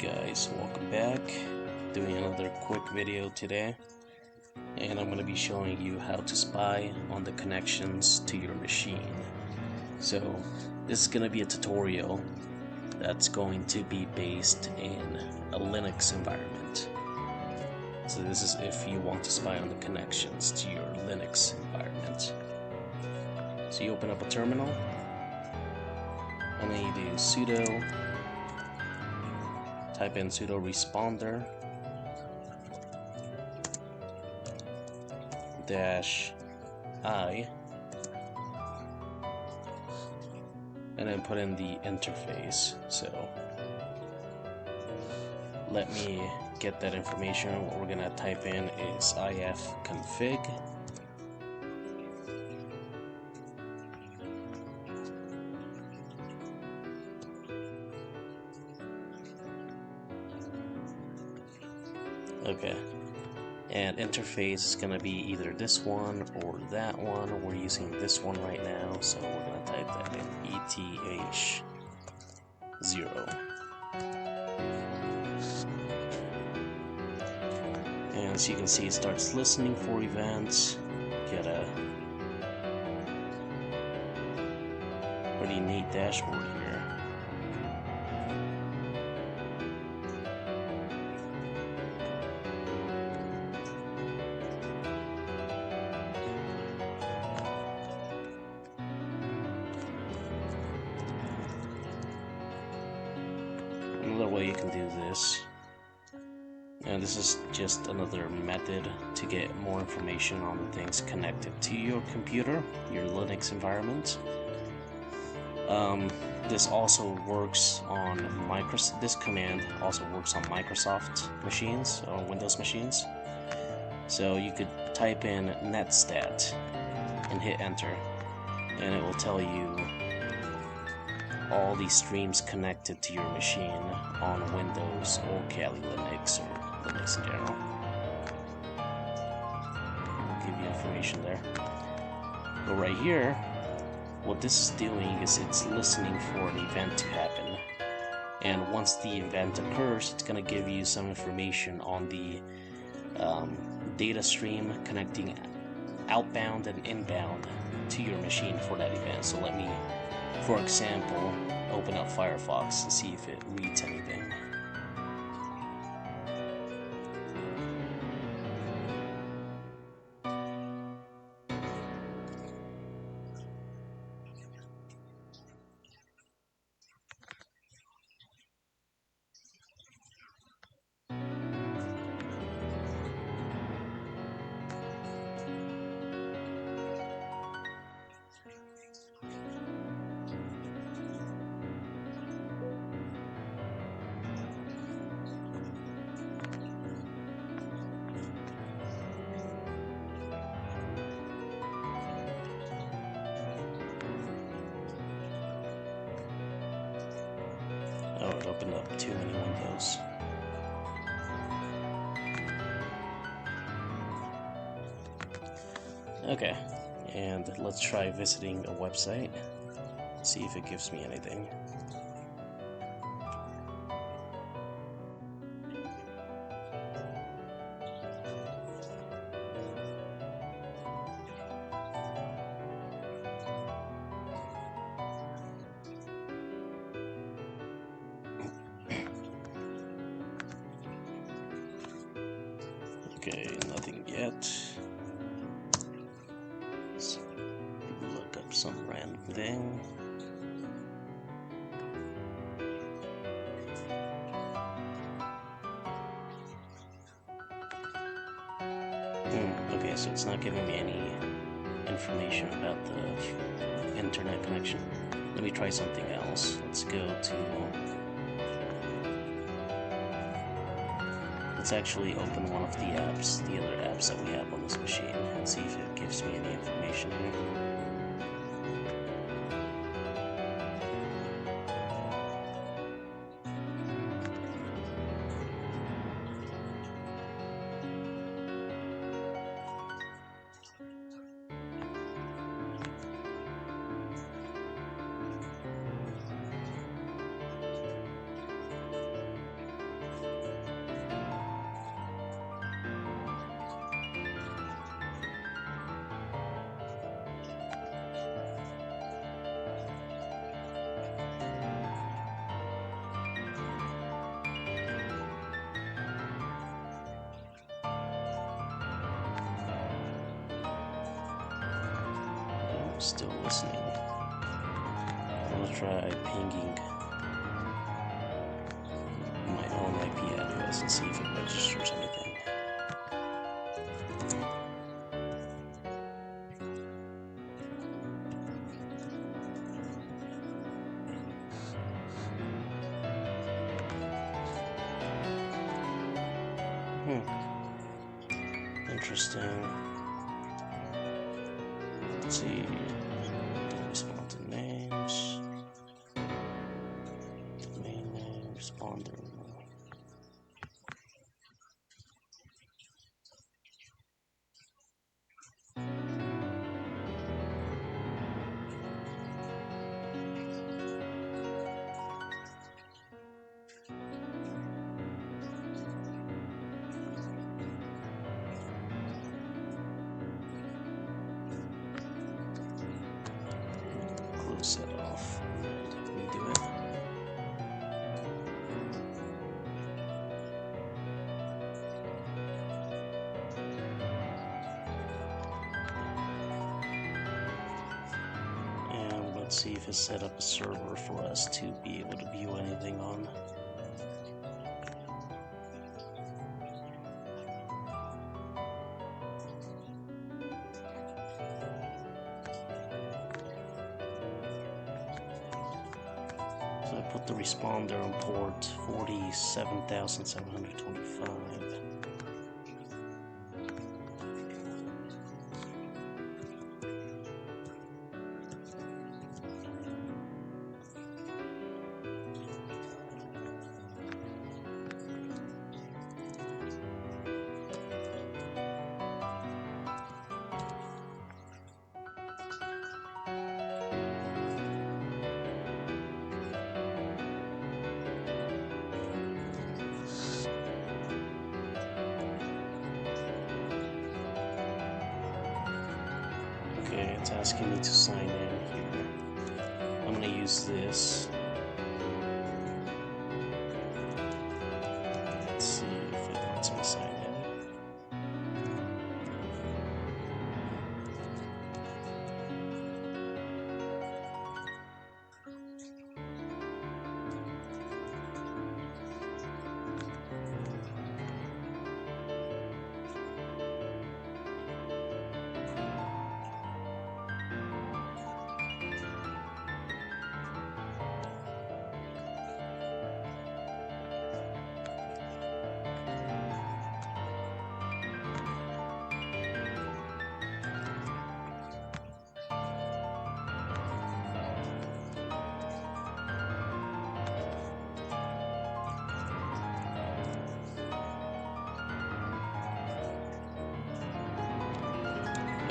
Guys, welcome back. Doing another quick video today, and I'm going to be showing you how to spy on the connections to your machine. So this is going to be a tutorial that's going to be based in a Linux environment. So this is if you want to spy on the connections to your Linux environment. So you open up a terminal, and then you do sudo, type in sudo responder -i, and then put in the interface. So let me get that information. What we're gonna type in is ifconfig, okay, and interface is gonna be either this one or that one. We're using this one right now, so we're gonna type that in ETH0. And as you can see, it starts listening for events. Get a pretty neat dashboard here. Another way you can do this, and this is just another method to get more information on the things connected to your computer, your Linux environment. This also works on this command also works on Microsoft machines or Windows machines. So you could type in netstat and hit enter, and it will tell you all these streams connected to your machine on Windows or Kali Linux or Linux in general. I'll give you information there. But right here, what this is doing is it's listening for an event to happen. And once the event occurs, it's going to give you some information on the data stream connecting outbound and inbound to your machine for that event. So let me, for example, open up Firefox and see if it reads anything. Oh, it opened up too many windows. Okay, and let's try visiting a website, see if it gives me anything. Okay, nothing yet. Let's look up some random thing. Okay, so it's not giving me any information about the internet connection. Let me try something else. Let's go to... Let's actually open one of the apps, the other apps that we have on this machine, and see if it gives me any information here. still listening. I'm gonna try pinging my own IP address and see if it registers anything. Interesting. Let's see. Don't respond to names. Domain name, responder. Close that off. Redo it. And let's see if it set up a server for us to be able to view anything on. So I put the responder on port 47,725. Okay, it's asking me to sign in here. I'm gonna use this. Let's see if it lets me sign in.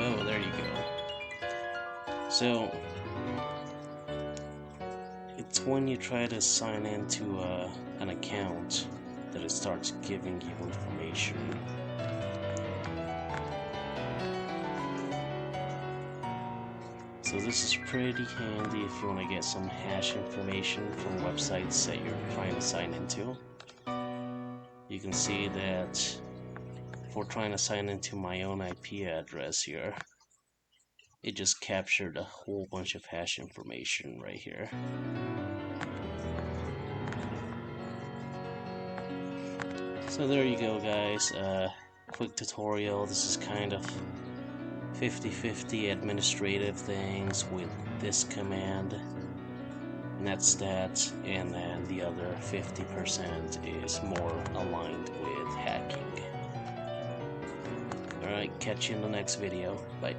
Oh, there you go. So, it's when you try to sign into an account that it starts giving you information. So this is pretty handy if you want to get some hash information from websites that you're trying to sign into. You can see that for trying to sign into my own IP address here, it just captured a whole bunch of hash information right here. So there you go, guys. Quick tutorial. This is kind of 50-50 administrative things with this command, netstat, and then the other 50% is more aligned with hacking. Alright, catch you in the next video. Bye.